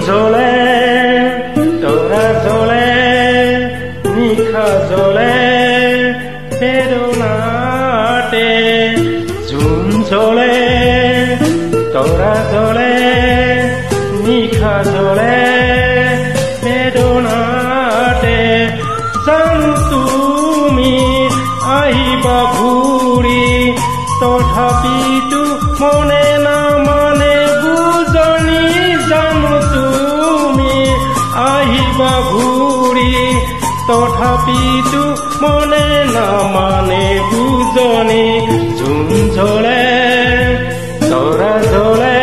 জ্বলে তৰা জ্বলে নিশা জ্বলে বেদনাতে জোন জ্বলে তৰা জ্বলে নিশা জ্বলে বেদনাতে জানো তুমি আহিবা ঘূৰি তথাপিতো মনে নামানে বুজনি জানো তুমি আহিবা ঘূৰি তথাপিতো মনে নামানে বুজনি জোন জ্বলে তৰা জ্বলে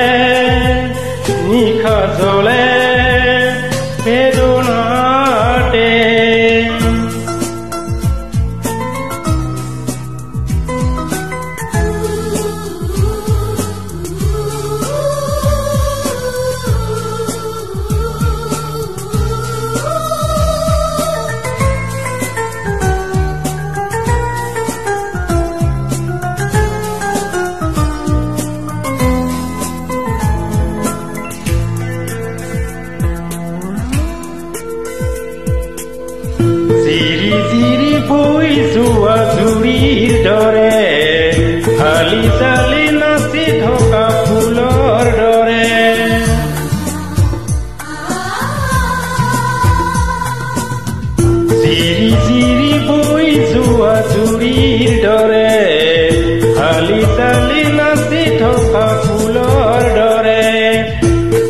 নিশা জ্বলে বেদনাতে জিৰি জিৰি বৈ যোৱা জুৰিৰ দৰে হালি চালি নাচি থকা ফুলৰ দৰে জিৰি জিৰি বৈ যোৱা জুৰিৰ দৰে হালি চালি নাচি থকা ফুলৰ দৰে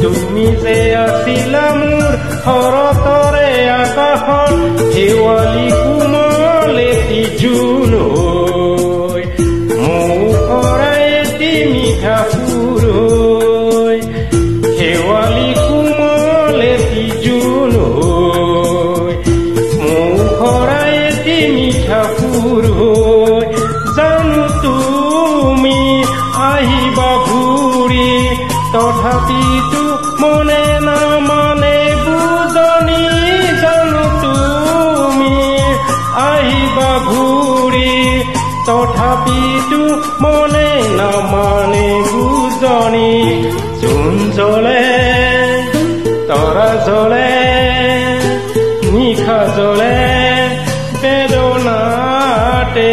তুমি যে আছিলা মোৰ শৰতৰে আকাশত শেৱালি কোমল এটি জোন হৈ মুখৰাই এটি মিঠা সুৰ হৈ শেৱালি কোমল এটি জোন হৈ মুখৰাই এটি মিঠা সুৰ হৈ জানো তুমি আহিবা ঘূৰি তথাপিতো মনে নামানে বুজনি জানো তুমি আহিবা ঘূৰি তথাপিতো মনে নামানে বুজনি জোন জ্বলে তৰা জ্বলে নিশা জ্বলে বেদনাতে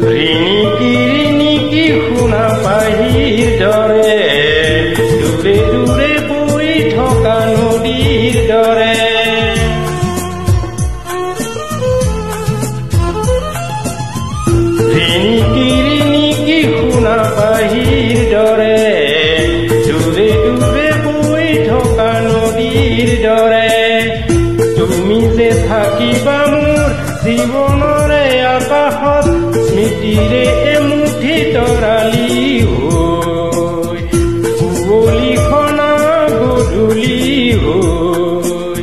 ৰিণিকি ৰিণিকি শুনা পাহিৰ দৰে দূৰে দূৰে বৈ থকা নদীৰ দৰে ৰিণিকি ৰিণিকি শুনা পাহিৰ দৰে দূৰে দূৰে বৈ থকা নদীৰ দৰে তুমি যে থাকিবা মোৰ জীৱনৰে আকাশত স্মৃতিৰে এমুঠি তৰালি হৈ কুঁৱলীখনা গধূলি হৈ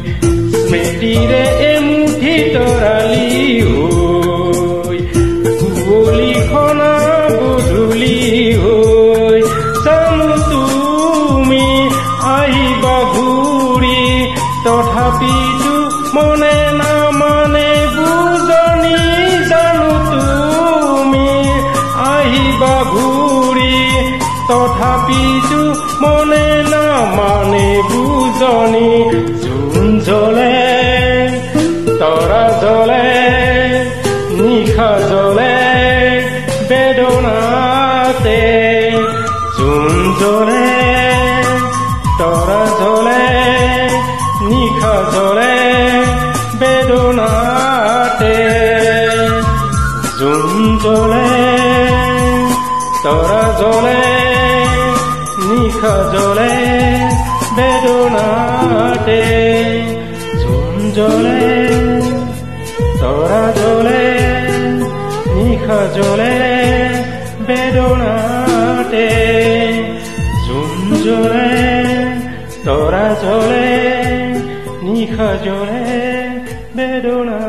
স্মৃতিৰে এমুঠি তৰালি হৈ কুঁৱলীখনা গধূলি হৈ জানো তুমি আহিবা ঘূৰি তথাপিতো মনে নামানে বুজনি জানো তুমি আহিবা ঘূৰি তথাপিতো মনে নামানে বুজনি জোন জ্বলে তৰা জ্বলে নিশা জ্বলে বেদনাতে জোন জ্বলে তৰা জ্বলে নিশা জ্বলে বেদনাতে জোন জ্বলে তৰা জ্বলে নিশা জ্বলে বেদনাতে জোন জ্বলে তরা জ্বলে নিশা জ্বলে বেদনাতে জোন জ্বলে তরা জ্বলে নিশা জ্বলে বেদনা